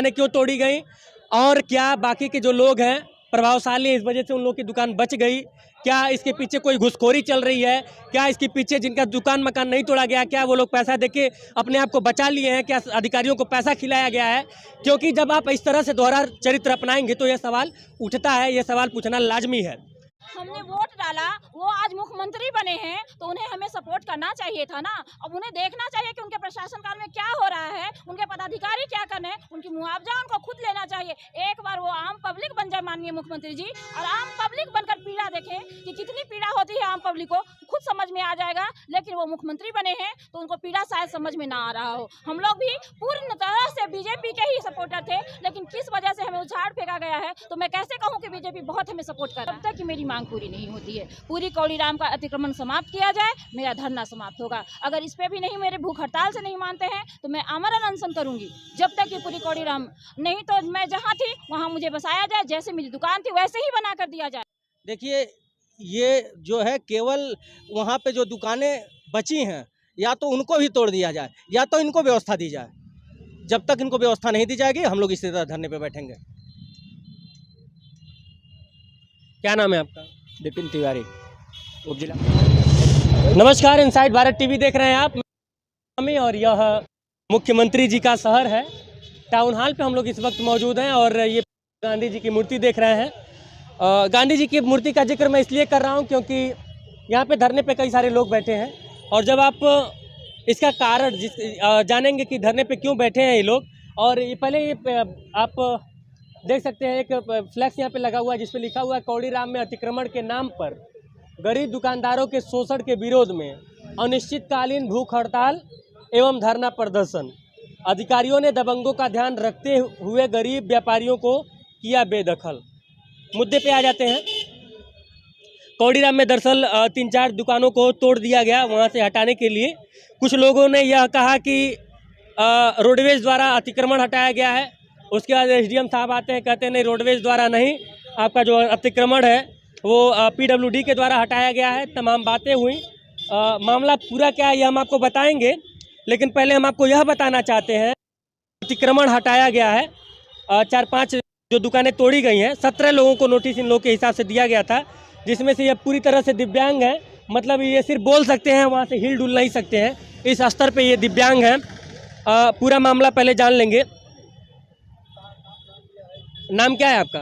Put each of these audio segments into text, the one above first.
दुकानें क्यों तोड़ी गई और क्या बाकी के जो लोग हैं प्रभावशाली हैं, इस वजह से उन लोगों की दुकान बच गई? क्या इसके पीछे कोई घुसखोरी चल रही है? क्या इसके पीछे जिनका दुकान मकान नहीं तोड़ा गया, क्या वो लोग पैसा देके अपने आप को बचा लिए हैं? क्या अधिकारियों को पैसा खिलाया गया है? क्योंकि जब आप इस तरह से दोहरा चरित्र अपनाएंगे तो यह सवाल उठता है, यह सवाल पूछना लाजमी है। हमने वोट डाला, वो आज मुख्यमंत्री बने हैं तो उन्हें हमें सपोर्ट करना चाहिए था ना। अब उन्हें देखना चाहिए कि उनके प्रशासन काल में क्या हो रहा है, उनके पदाधिकारी क्या कर रहे हैं, उनकी मुआवजा उनको खुद लेना चाहिए। एक बार वो आम पब्लिक बन जाए माननीय मुख्यमंत्री जी, और आम पब्लिक बनकर पीड़ा देखें कि कितनी पीड़ा होती है आम पब्लिक को, खुद समझ में आ जाएगा। लेकिन वो मुख्यमंत्री बने हैं तो उनको पीड़ा शायद समझ में ना आ रहा हो। हम लोग भी पूर्ण तरह से बीजेपी के ही सपोर्टर थे, लेकिन किस वजह से हमें उछाड़ फेंका गया है तो मैं कैसे कहूँ कि बीजेपी बहुत हमें सपोर्ट कर रहा है। तब तक कि मेरी मांग पूरी नहीं होती है, पूरी कौड़ीराम का अतिक्रमण समाप्त किया जाए, मेरा धरना समाप्त होगा। अगर इस पे भी नहीं, मेरे भूख हड़ताल से नहीं मानते हैं तो मैं आमरण अनशन करूंगी जब तक ये पूरी कौड़ीराम नहीं, तो मैं जहाँ थी वहाँ मुझे बसाया जाए, जैसे मेरी दुकान थी वैसे ही बना कर दिया जाए। देखिए, ये जो है केवल वहाँ पे जो दुकानें बची हैं या तो उनको भी तोड़ दिया जाए या तो इनको व्यवस्था दी जाए। जब तक इनको व्यवस्था नहीं दी जाएगी हम लोग इसी तरह धरने पे बैठेंगे। क्या नाम है आपका? विपिन तिवारी, उपजिला। नमस्कार, इनसाइड भारत टीवी देख रहे हैं आप और यह मुख्यमंत्री जी का शहर है। टाउन हॉल पे हम लोग इस वक्त मौजूद हैं और ये गांधी जी की मूर्ति देख रहे हैं। गांधी जी की मूर्ति का जिक्र मैं इसलिए कर रहा हूं क्योंकि यहाँ पे धरने पे कई सारे लोग बैठे हैं और जब आप इसका कारण जानेंगे कि धरने पे क्यों बैठे हैं ये लोग, और ये पहले ये आप देख सकते हैं एक फ्लैक्स यहाँ पे लगा हुआ है जिस पे लिखा हुआ है कौड़ीराम में अतिक्रमण के नाम पर गरीब दुकानदारों के शोषण के विरोध में अनिश्चितकालीन भूख हड़ताल एवं धरना प्रदर्शन। अधिकारियों ने दबंगों का ध्यान रखते हुए गरीब व्यापारियों को किया बेदखल। मुद्दे पे आ जाते हैं। कौड़ीराम में दरअसल 3-4 दुकानों को तोड़ दिया गया वहाँ से हटाने के लिए। कुछ लोगों ने यह कहा कि रोडवेज द्वारा अतिक्रमण हटाया गया है। उसके बाद एसडीएम साहब आते हैं, कहते हैं नहीं रोडवेज द्वारा नहीं, आपका जो अतिक्रमण है वो पीडब्ल्यूडी के द्वारा हटाया गया है। तमाम बातें हुई। मामला पूरा क्या है ये हम आपको बताएंगे, लेकिन पहले हम आपको यह बताना चाहते हैं अतिक्रमण हटाया गया है। 4-5 जो दुकानें तोड़ी गई हैं, 17 लोगों को नोटिस इन लोगों के हिसाब से दिया गया था, जिसमें से ये पूरी तरह से दिव्यांग हैं। मतलब ये सिर्फ बोल सकते हैं, वहाँ से हिल डुल नहीं सकते हैं, इस स्तर पे ये दिव्यांग हैं। पूरा मामला पहले जान लेंगे। नाम क्या है आपका?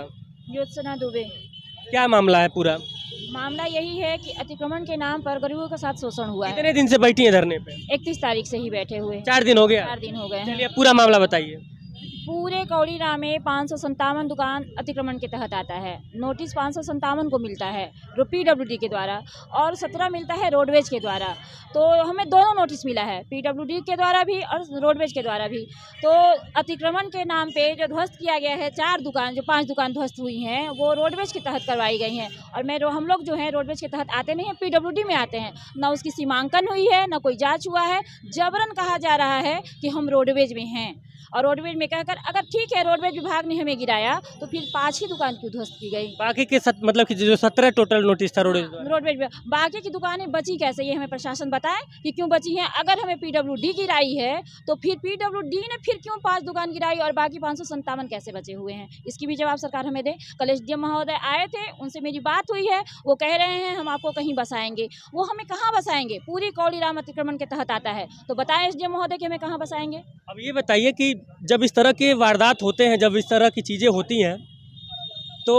योजना दुबे। क्या मामला है पूरा? मामला यही है कि अतिक्रमण के नाम पर गरीबों के साथ शोषण हुआ है। कितने दिन से बैठी है धरने पे? 31 तारीख से ही बैठे हुए। 4 दिन हो गया? 4 दिन हो गए हैं। चलिए पूरा मामला बताइए। पूरे कौड़ीराम में 557 दुकान अतिक्रमण के तहत आता है। नोटिस 557 को मिलता है पीडब्ल्यूडी के द्वारा और 17 मिलता है रोडवेज के द्वारा। तो हमें दोनों नोटिस मिला है, पीडब्ल्यूडी के द्वारा भी और रोडवेज के द्वारा भी। तो अतिक्रमण के नाम पे जो ध्वस्त किया गया है 4 दुकान, जो 5 दुकान ध्वस्त हुई हैं वो रोडवेज के तहत करवाई गई हैं। और हम लोग जो है रोडवेज के तहत आते नहीं हैं, पीडब्ल्यूडी में आते हैं। ना उसकी सीमांकन हुई है, ना कोई जाँच हुआ है। जबरन कहा जा रहा है कि हम रोडवेज में हैं, और रोडवेज में कहकर अगर ठीक है रोडवेज विभाग ने हमें गिराया तो फिर 5 ही दुकान क्यों ध्वस्त की गई? बाकी के मतलब कि जो 17 टोटल नोटिस था रोडवेज बाकी की दुकानें बची कैसे, ये हमें प्रशासन बताए कि क्यों बची हैं। अगर हमें पीडब्ल्यूडी गिराई है तो फिर पीडब्ल्यूडी ने फिर क्यों 5 दुकान गिराई और बाकी 557 कैसे बचे हुए हैं? इसकी भी जवाब सरकार हमें दे। कल एसडीएम महोदय आए थे, उनसे मेरी बात हुई है, वो कह रहे हैं हम आपको कहीं बसाएंगे। वो हमें कहाँ बसाएंगे? पूरी कौड़ीराम अतिक्रमण के तहत आता है, तो बताएं एसडीएम महोदय कि हमें कहाँ बसाएंगे। अब ये बताइए कि जब इस तरह के वारदात होते हैं, जब इस तरह की चीज़ें होती हैं तो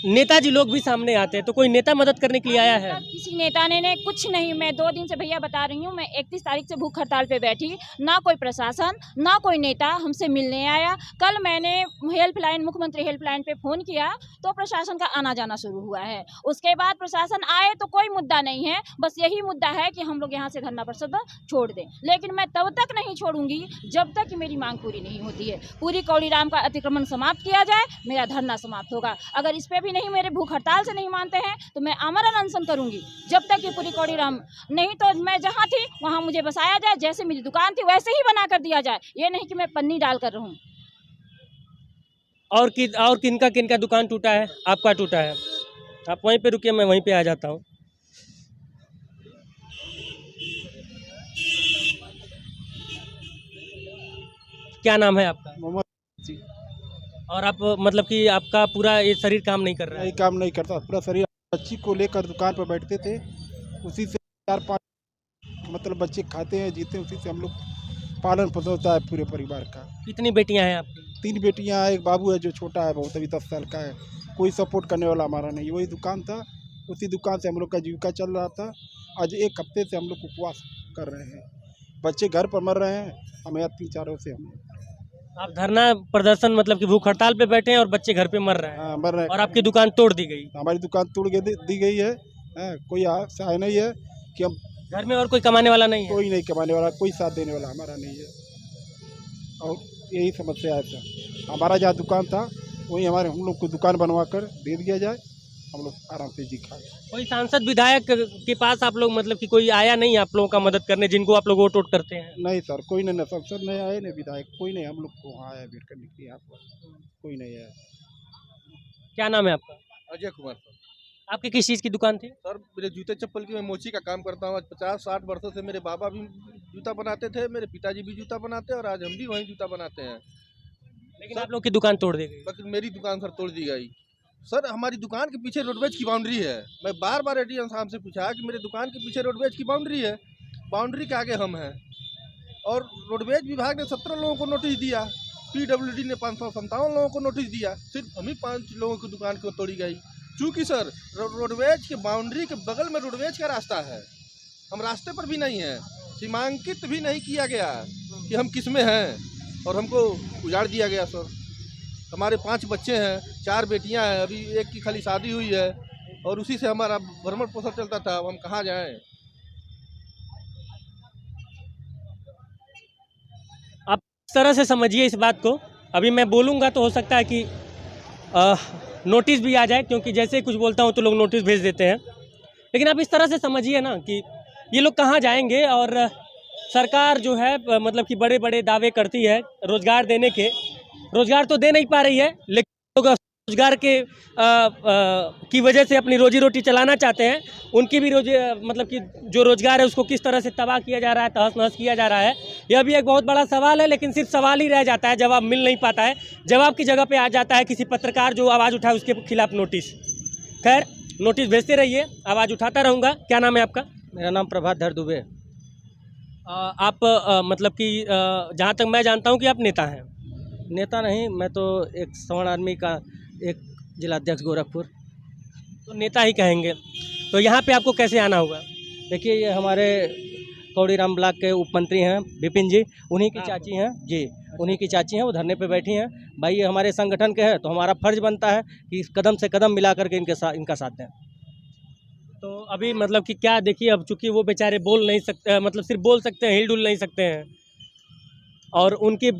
नेताजी लोग भी सामने आते हैं, तो कोई नेता मदद करने के लिए आया है? किसी नेता ने कुछ नहीं। मैं 2 दिन से भैया बता रही हूँ, मैं 31 तारीख से भूख हड़ताल पे बैठी। ना कोई प्रशासन, ना कोई नेता हमसे मिलने आया। कल मैंने हेल्पलाइन, मुख्यमंत्री हेल्पलाइन पे फ़ोन किया तो प्रशासन का आना जाना शुरू हुआ है। उसके बाद प्रशासन आए तो कोई मुद्दा नहीं है, बस यही मुद्दा है कि हम लोग यहाँ से धरना प्रदर्शन छोड़ दें। लेकिन मैं तब तक नहीं छोड़ूंगी जब तक कि मेरी मांग पूरी नहीं होती है। पूरी कौड़ीराम का अतिक्रमण समाप्त किया जाए, मेरा धरना समाप्त होगा। अगर इस पे नहीं, मेरे भूख हड़ताल से नहीं मानते हैं तो मैं आमरण अनशन करूंगी जब तक ये पूरी कौड़ीराम नहीं, तो मैं जहां थी वहां मुझे बसाया जाए, जैसे मेरी दुकान थी वैसे ही बना कर दिया जाए। ये नहीं कि मैं पन्नी डाल कर रहूं। और किनका किनका दुकान टूटा है? आपका टूटा है? आप वहीं पे रुकिए, मैं वहीं पे आ जाता हूँ। क्या नाम है आपका? जी। और आप मतलब कि आपका पूरा ये शरीर काम नहीं कर रहा है? नहीं, काम नहीं करता पूरा शरीर। बच्ची को लेकर दुकान पर बैठते थे, उसी से 4-5 मतलब बच्चे खाते हैं, जीते हैं, उसी से हम लोग पालन पोषण होता है पूरे परिवार का। कितनी बेटियां हैं आपकी? 3 बेटियां हैं, एक बाबू है जो छोटा है बहुत, अभी 10 साल का है। कोई सपोर्ट करने वाला हमारा नहीं, वही दुकान था, उसी दुकान से हम लोग का जीविका चल रहा था। आज 1 हफ्ते से हम लोग उपवास कर रहे हैं, बच्चे घर पर मर रहे हैं, हम यहाँ 3-4 रोज से हम आप धरना प्रदर्शन मतलब कि भूख हड़ताल पे बैठे हैं और बच्चे घर पे मर रहे हैं मर रहे हैं। और आपकी दुकान तोड़ दी गई। हमारी दुकान तोड़ के दी गई है, कोई सहाय नहीं है कि हम घर में और कोई कमाने वाला नहीं है? कोई नहीं कमाने वाला, कोई साथ देने वाला हमारा नहीं है। और यही समस्या है सर, हमारा जहाँ दुकान था वहीं हम लोग को दुकान बनवा कर दे दिया जाए, हम लोग आराम से जी खाए। कोई सांसद विधायक के पास आप लोग मतलब कि कोई आया नहीं आप लोगों का मदद करने, जिनको आप लोग वोट वोट करते हैं? नहीं सर, कोई नहीं, सांसद नहीं आए, न विधायक, कोई नहीं हम लोग को वहाँ आया भेंट करने के लिए, यहाँ पर कोई नहीं आया। क्या नाम है आपका? अजय कुमार सर। आपकी किस चीज़ की दुकान थी? सर मेरे जूते चप्पल की, मैं मोची का काम करता हूँ। आज 50-60 वर्षों से मेरे बाबा भी जूता बनाते थे, मेरे पिताजी भी जूता बनाते हैं और आज हम भी वहीं जूता बनाते हैं। लेकिन आप लोग की दुकान तोड़ दी गई। लेकिन मेरी दुकान सर तोड़ दी गई। सर हमारी दुकान के पीछे रोडवेज की बाउंड्री है। मैं बार बार एडीएम साहब से पूछा कि मेरे दुकान के पीछे रोडवेज की बाउंड्री है, बाउंड्री के आगे हम हैं। और रोडवेज विभाग ने 17 लोगों को नोटिस दिया, PWD ने 557 लोगों को नोटिस दिया, सिर्फ हम ही 5 लोगों की दुकान को तोड़ी गई। चूँकि सर रोडवेज के बाउंड्री के बगल में रोडवेज का रास्ता है, हम रास्ते पर भी नहीं हैं, सीमांकित भी नहीं किया गया कि हम किस में हैं, और हमको उजाड़ दिया गया सर। हमारे 5 बच्चे हैं, 4 बेटियां हैं, अभी एक की खाली शादी हुई है और उसी से हमारा भरण पोषण चलता था। अब हम कहाँ जाएं? आप इस तरह से समझिए इस बात को। अभी मैं बोलूँगा तो हो सकता है कि नोटिस भी आ जाए, क्योंकि जैसे ही कुछ बोलता हूँ तो लोग नोटिस भेज देते हैं। लेकिन आप इस तरह से समझिए ना कि ये लोग कहाँ जाएंगे, और सरकार जो है मतलब कि बड़े बड़े दावे करती है रोज़गार देने के, रोज़गार तो दे नहीं पा रही है, लेकिन लोग रोज़गार के की वजह से अपनी रोजी रोटी चलाना चाहते हैं। उनकी भी मतलब कि जो रोज़गार है उसको किस तरह से तबाह किया जा रहा है, तहस नहस किया जा रहा है, यह भी एक बहुत बड़ा सवाल है। लेकिन सिर्फ सवाल ही रह जाता है, जवाब मिल नहीं पाता है। जवाब की जगह पे आ जाता है किसी पत्रकार जो आवाज़ उठाए उसके खिलाफ नोटिस। खैर, नोटिस भेजते रहिए, आवाज़ उठाता रहूँगा। क्या नाम है आपका? मेरा नाम प्रभात दुबे। आप मतलब कि जहाँ तक मैं जानता हूँ कि आप नेता हैं। नेता नहीं, मैं तो एक सवर्ण आदमी का एक जिलाध्यक्ष गोरखपुर। तो नेता ही कहेंगे, तो यहाँ पे आपको कैसे आना होगा? देखिए, ये हमारे कौड़ीराम ब्लॉक के उप मंत्री हैं विपिन जी, उन्हीं की चाची हैं जी, उन्हीं की चाची हैं, वो धरने पे बैठी हैं। भाई ये हमारे संगठन के हैं, तो हमारा फर्ज बनता है कि कदम से कदम मिला करके इनका साथ दें। तो अभी मतलब कि क्या देखिए, अब चूंकि वो बेचारे बोल नहीं सकते, मतलब सिर्फ बोल सकते हैं, हिल डुल नहीं सकते हैं, और उनके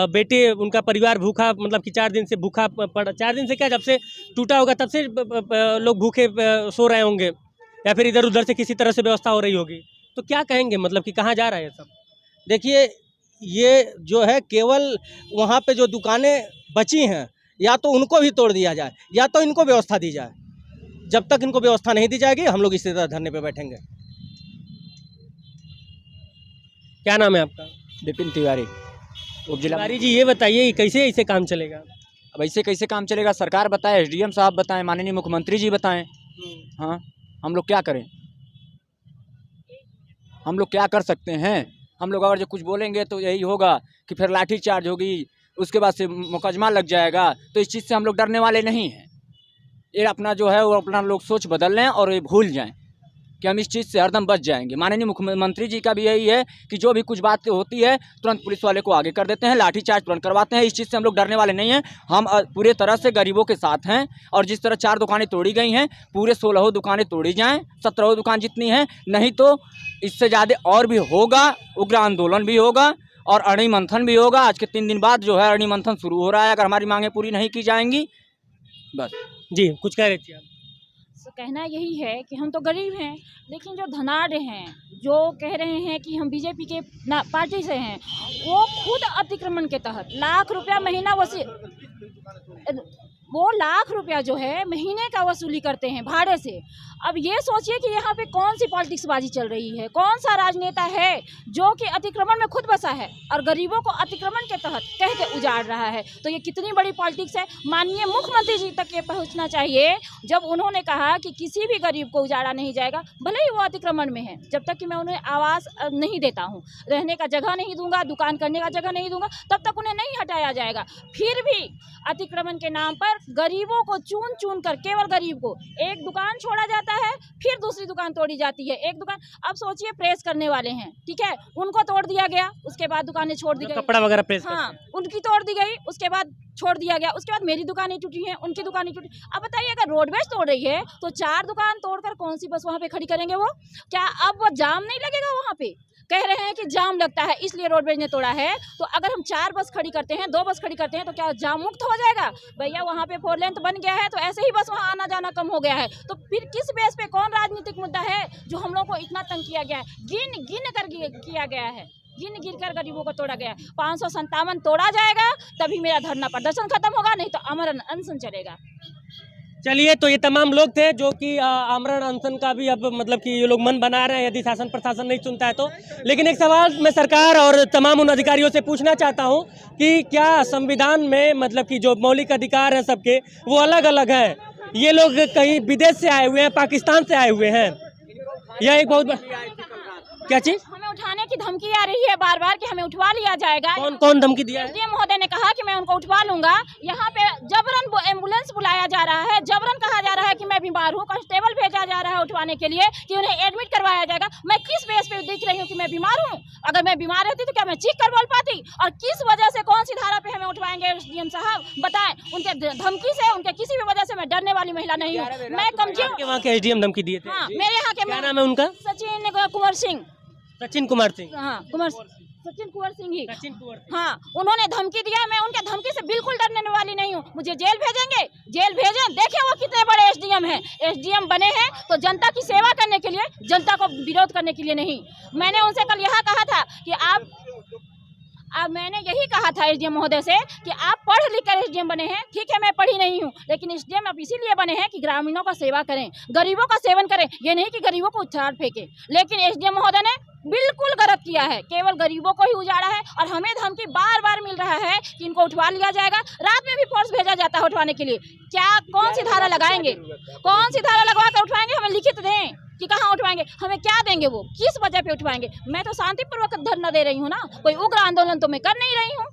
बेटे, उनका परिवार भूखा, मतलब कि 4 दिन से भूखा पड़ा। 4 दिन से क्या, जब से टूटा होगा तब से लोग भूखे सो रहे होंगे, या फिर इधर उधर से किसी तरह से व्यवस्था हो रही होगी। तो क्या कहेंगे, मतलब कि कहाँ जा रहा है ये सब? देखिए, ये जो है केवल वहाँ पे जो दुकानें बची हैं, या तो उनको भी तोड़ दिया जाए या तो इनको व्यवस्था दी जाए। जब तक इनको व्यवस्था नहीं दी जाएगी, हम लोग इसी तरह धरने पे बैठेंगे। क्या नाम है आपका? विपिन तिवारी, उपजिला। तिवारी जी, ये बताइए कैसे ऐसे काम चलेगा? अब ऐसे कैसे काम चलेगा? सरकार बताए, एसडीएम साहब बताएं, माननीय मुख्यमंत्री जी बताएं। हाँ, हम लोग क्या करें? हम लोग क्या कर सकते हैं? हम लोग अगर जो कुछ बोलेंगे तो यही होगा कि फिर लाठी चार्ज होगी, उसके बाद से मुकदमा लग जाएगा। तो इस चीज़ से हम लोग डरने वाले नहीं हैं। ये अपना जो है वो अपना लोग सोच बदल लें और ये भूल जाएं कि हम इस चीज़ से हरदम बच जाएंगे। माननीय मुख्यमंत्री जी का भी यही है कि जो भी कुछ बात होती है तुरंत पुलिस वाले को आगे कर देते हैं, लाठी चार्ज तुरंत करवाते हैं। इस चीज़ से हम लोग डरने वाले नहीं हैं। हम पूरे तरह से गरीबों के साथ हैं, और जिस तरह 4 दुकानें तोड़ी गई हैं, पूरे 16 दुकानें तोड़ी जाएँ, 17 दुकान जितनी हैं, नहीं तो इससे ज़्यादा और भी होगा। उग्र आंदोलन भी होगा और अड़ई मंथन भी होगा। आज के 3 दिन बाद जो है अड़ई मंथन शुरू हो रहा है, अगर हमारी मांगें पूरी नहीं की जाएंगी। बस जी, कुछ कह रहे थे आप? तो कहना यही है कि हम तो गरीब हैं, लेकिन जो धनाढ़ हैं, जो कह रहे हैं कि हम बीजेपी के पार्टी से हैं, वो खुद अतिक्रमण के तहत लाख रुपया महीना वो लाख रुपया जो है महीने का वसूली करते हैं भाड़े से। अब ये सोचिए कि यहाँ पे कौन सी पॉलिटिक्सबाजी चल रही है, कौन सा राजनेता है जो कि अतिक्रमण में खुद बसा है और गरीबों को अतिक्रमण के तहत कह के उजाड़ रहा है। तो ये कितनी बड़ी पॉलिटिक्स है। माननीय मुख्यमंत्री जी तक ये पहुँचना चाहिए जब उन्होंने कहा कि किसी भी गरीब को उजाड़ा नहीं जाएगा, भले ही वो अतिक्रमण में है, जब तक कि मैं उन्हें आवास नहीं देता हूँ, रहने का जगह नहीं दूंगा, दुकान करने का जगह नहीं दूंगा, तब तक उन्हें नहीं हटाया जाएगा। फिर भी अतिक्रमण के नाम पर गरीबों को चुन चुन कर, केवल गरीब को एक दुकान छोड़ा जाता है, फिर दूसरी दुकान तोड़ी जाती है। एक दुकान, अब सोचिए प्रेस करने वाले हैं, ठीक है, उनको तोड़ दिया गया, उसके बाद दुकानें छोड़ दी गई, कपड़ा वगैरह प्रेस, हाँ उनकी तोड़ दी गई, उसके बाद छोड़ दिया गया, उसके बाद मेरी दुकानें टूटी हैं, उनकी दुकानें टूटी। अब बताइए अगर रोडवेज तोड़ रही है तो 4 दुकान तोड़कर कौन सी बस वहाँ पे खड़ी करेंगे वो? क्या अब वो जाम नहीं लगेगा वहाँ पे? कह रहे हैं कि जाम लगता है इसलिए रोडवेज ने तोड़ा है। तो अगर हम 4 बस खड़ी करते हैं, 2 बस खड़ी करते हैं, तो क्या जाम मुक्त हो जाएगा? भैया वहाँ पे 4 लेन बन गया है तो ऐसे ही बस वहाँ आना जाना कम हो गया है। तो फिर किस बेस पे, कौन राजनीतिक मुद्दा है जो हम लोग को इतना तंग किया गया है? गिन गिन कर किया गया है, गिन गिन कर गरीबों को तोड़ा गया। 557 तोड़ा जाएगा तभी मेरा धरना प्रदर्शन खत्म होगा, नहीं तो आमरण अनशन चलेगा। चलिए, तो ये तमाम लोग थे जो कि आमरण अनशन का भी अब मतलब कि ये लोग मन बना रहे हैं यदि शासन प्रशासन नहीं सुनता है तो। लेकिन एक सवाल मैं सरकार और तमाम उन अधिकारियों से पूछना चाहता हूं कि क्या संविधान में मतलब कि जो मौलिक अधिकार हैं सबके वो अलग अलग हैं? ये लोग कहीं विदेश से आए हुए हैं, पाकिस्तान से आए हुए हैं, यह एक बहुत क्या चीज? हमें उठाने की धमकी आ रही है बार बार कि हमें उठवा लिया जाएगा। कौन कौन धमकी दिया है? एसडीएम महोदय ने कहा कि मैं उनको उठवा लूंगा। यहाँ पे जबरन एम्बुलेंस बुलाया जा रहा है, जबरन कहा जा रहा है कि मैं बीमार हूँ, कांस्टेबल भेजा जा रहा है उठवाने के लिए कि उन्हें एडमिट करवाया जाएगा। मैं किस बेस पे दिख रही हूँ कि मैं बीमार हूँ? अगर मैं बीमार रहती तो क्या मैं चीख कर बोल पाती? और किस वजह से, कौन सी धारा पे हमें उठवाएंगे एसडीएम साहब बताएं? उनके धमकी से, उनके किसी भी वजह से मैं डरने वाली महिला नहीं हूँ। मैं कमजोर। वहाँ के एसडीएम धमकी दिए थे? हाँ, मेरे यहाँ के, क्या नाम है उनका? सचिन कुंवर सिंह। सचिन कुमार सिंह? हाँ, सचिन कुंवर सिंह ही। सचिन कुंवर सिंह। हाँ, उन्होंने धमकी दिया। मैं उनके धमकी से बिल्कुल डरने वाली नहीं हूँ। मुझे जेल भेजेंगे, जेल भेजें, देखें वो कितने बड़े एसडीएम हैं। एसडीएम बने हैं तो जनता की सेवा करने के लिए, जनता को विरोध करने के लिए नहीं। मैंने उनसे कल यह कहा था कि मैंने यही कहा था एसडीएम महोदय से कि आप पढ़ लिख कर एसडीएम बने हैं, ठीक है मैं पढ़ी नहीं हूँ, लेकिन एसडीएम आप इसीलिए बने हैं कि ग्रामीणों का सेवा करें, गरीबों का सेवन करें, ये नहीं कि गरीबों को उछाड़ फेंके। लेकिन एसडीएम महोदय ने बिल्कुल गलत किया है, केवल गरीबों को ही उजाड़ा है। और हमें धमकी बार बार मिल रहा है कि इनको उठवा लिया जाएगा। रात में भी फोर्स भेजा जाता है उठवाने के लिए। क्या, कौन सी धारा लगाएंगे? कौन सी धारा लगवा कर उठवाएंगे? हमें लिखित दें कि कहाँ उठवाएंगे, हमें क्या देंगे, वो किस वजह पे उठवाएंगे? मैं तो शांतिपूर्वक धरना दे रही हूँ ना, कोई उग्र आंदोलन तो मैं कर नहीं रही हूँ।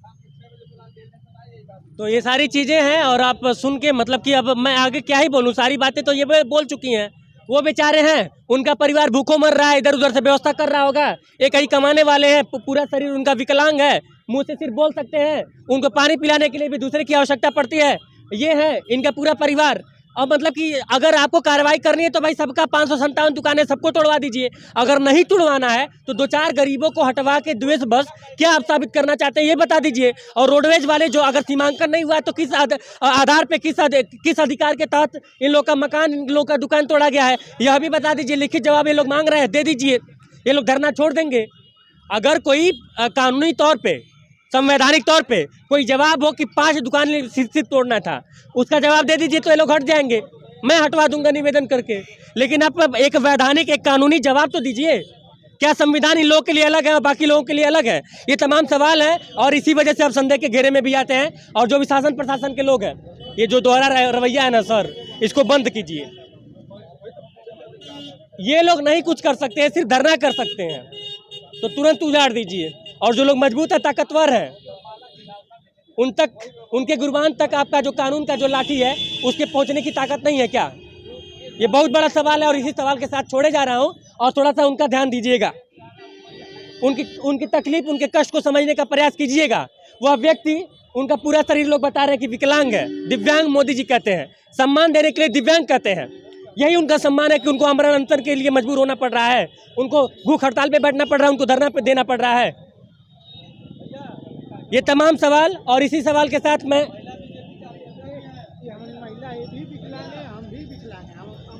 तो ये सारी चीजें हैं और आप सुन के मतलब कि अब मैं आगे क्या ही बोलूँ, सारी बातें तो ये बोल चुकी हैं। वो बेचारे हैं, उनका परिवार भूखों मर रहा है, इधर उधर से व्यवस्था कर रहा होगा। एक ही कमाने वाले हैं, पूरा शरीर उनका विकलांग है, मुंह से सिर्फ बोल सकते हैं, उनको पानी पिलाने के लिए भी दूसरे की आवश्यकता पड़ती है। ये है इनका पूरा परिवार। और मतलब कि अगर आपको कार्रवाई करनी है तो भाई सबका 557 दुकानें सबको तोड़वा दीजिए। अगर नहीं तोड़वाना है तो 2-4 गरीबों को हटवा के द्वेष बस क्या आप साबित करना चाहते हैं ये बता दीजिए। और रोडवेज वाले जो अगर सीमांकन नहीं हुआ है तो किस आधार पे, किस अधिकार के तहत इन लोग का मकान, इन लोग का दुकान तोड़ा गया है, यह भी बता दीजिए। लिखित जवाब ये लोग मांग रहे हैं, दे दीजिए। ये लोग धरना छोड़ देंगे। अगर कोई कानूनी तौर पर, संवैधानिक तौर पे कोई जवाब हो कि 5 दुकान सिर्फ तोड़ना था, उसका जवाब दे दीजिए तो ये लोग हट जाएंगे। मैं हटवा दूंगा निवेदन करके। लेकिन आप एक वैधानिक, एक कानूनी जवाब तो दीजिए। क्या संविधान इन लोगों के लिए अलग है और बाकी लोगों के लिए अलग है? ये तमाम सवाल है और इसी वजह से आप संदेह के घेरे में भी आते हैं। और जो भी शासन प्रशासन के लोग हैं, ये जो दोहरा रवैया है ना सर, इसको बंद कीजिए। ये लोग नहीं कुछ कर सकते हैं, सिर्फ धरना कर सकते हैं, तो तुरंत उजाड़ दीजिए। और जो लोग मजबूत है, ताकतवर है, उन तक, उनके गुरबान तक आपका जो कानून का जो लाठी है उसके पहुंचने की ताकत नहीं है क्या? ये बहुत बड़ा सवाल है और इसी सवाल के साथ छोड़े जा रहा हूं। और थोड़ा सा उनका ध्यान दीजिएगा, उनकी तकलीफ, उनके कष्ट को समझने का प्रयास कीजिएगा। वह व्यक्ति, उनका पूरा शरीर लोग बता रहे हैं कि विकलांग है, दिव्यांग मोदी जी कहते हैं, सम्मान देने के लिए दिव्यांग कहते हैं। यही उनका सम्मान है कि उनको आमरण अनशन के लिए मजबूर होना पड़ रहा है, उनको भूख हड़ताल पे बैठना पड़ रहा है, उनको धरना पे देना पड़ रहा है। ये तमाम सवाल और इसी सवाल के साथ मैं,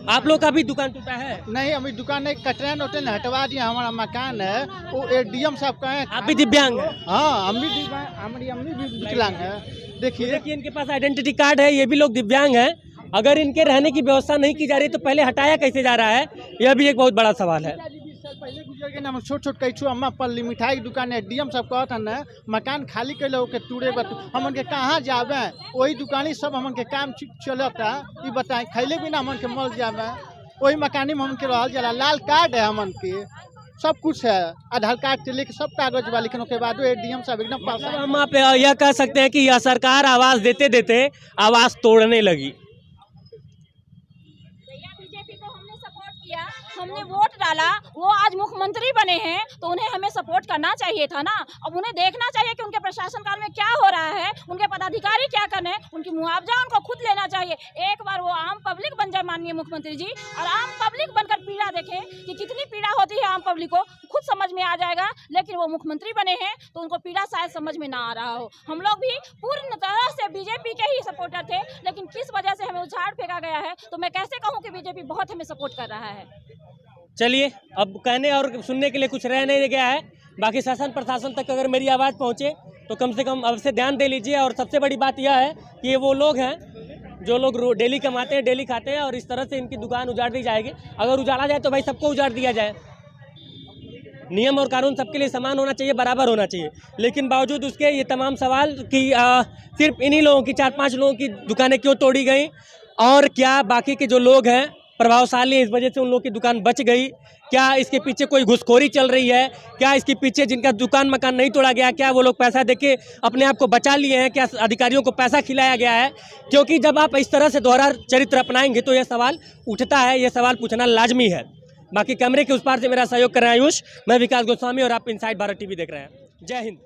आप लोग का भी दुकान टूटा है? नहीं, अभी दुकान नहीं, कटरैन वटरैन हटवा दिया। हमारा मकान है वो एसडीएम साहब का है। आप भी दिव्यांग हैं? हाँ, हम भी दिव्यांग, हमारी अम्मी भी विकलांग है। देखिए देखिए इनके पास आइडेंटिटी कार्ड है, ये भी लोग दिव्यांग हैं। अगर इनके रहने की व्यवस्था नहीं की जा रही तो पहले हटाया कैसे जा रहा है, यह भी एक बहुत बड़ा सवाल है। पहले गुजर के ना छोट छोट कई अम्मा पल्ली मिठाई की दुकान है, डीएम सब कहत ना मकान खाली कर लो के टूरे बत हमन के कहाँ जावे, वही दुकानी सब हमन के काम चलता। ये बताएं खैले भी ना हमन के मर जावे, वही मकानी में हमन के रहल जाला। लाल कार्ड है हमन के, सब कुछ है, आधार कार्ड से लेके सब कागज बा, लेकिन उसके बाद डीएम साहब एकदम पास। हम आप यह कह सकते हैं कि यह सरकार आवाज देते देते आवाज तोड़ने लगी। बीजेपी को हमने सपोर्ट किया, हमने वोट डाला, वो आज मुख्यमंत्री बने हैं तो उन्हें हमें सपोर्ट करना चाहिए था ना। अब उन्हें देखना चाहिए कि उनके प्रशासन काल में क्या हो रहा है, उनके पदाधिकारी क्या करने, उनकी मुआवजा उनको खुद लेना चाहिए। एक बार वो आम पब्लिक बन जाए माननीय मुख्यमंत्री जी, और आम पब्लिक बनकर पीड़ा देखें कि कितनी पीड़ा होती है आम पब्लिक को, खुद समझ में आ जाएगा। लेकिन वो मुख्यमंत्री बने हैं तो उनको पीड़ा शायद समझ में ना आ रहा हो। हम लोग भी पूर्ण तरह से बीजेपी के ही सपोर्टर थे, लेकिन किस वजह से हमें उछाड़ फेंका गया है तो मैं कैसे कहूँ कि बीजेपी बहुत हमें सपोर्ट कर रहा है। चलिए अब कहने और सुनने के लिए कुछ रह नहीं गया है। बाकी शासन प्रशासन तक अगर मेरी आवाज़ पहुंचे तो कम से कम अब से ध्यान दे लीजिए। और सबसे बड़ी बात यह है कि ये वो लोग हैं जो लोग डेली कमाते हैं, डेली खाते हैं, और इस तरह से इनकी दुकान उजाड़ दी जाएगी। अगर उजाड़ा जाए तो भाई सबको उजाड़ दिया जाए। नियम और कानून सबके लिए समान होना चाहिए, बराबर होना चाहिए। लेकिन बावजूद उसके ये तमाम सवाल कि सिर्फ इन्हीं लोगों की 4-5 लोगों की दुकानें क्यों तोड़ी गई, और क्या बाकी के जो लोग हैं प्रभावशाली है इस वजह से उन लोगों की दुकान बच गई, क्या इसके पीछे कोई घुसखोरी चल रही है, क्या इसके पीछे जिनका दुकान मकान नहीं तोड़ा गया क्या वो लोग पैसा देके अपने आप को बचा लिए हैं, क्या अधिकारियों को पैसा खिलाया गया है। क्योंकि जब आप इस तरह से दोहरा चरित्र अपनाएंगे तो यह सवाल उठता है, यह सवाल पूछना लाजमी है। बाकी कैमरे के उस पार से मेरा सहयोग कर रहे हैं आयुष, मैं विकास गोस्वामी और आप इनसाइड भारत टीवी देख रहे हैं। जय हिंद।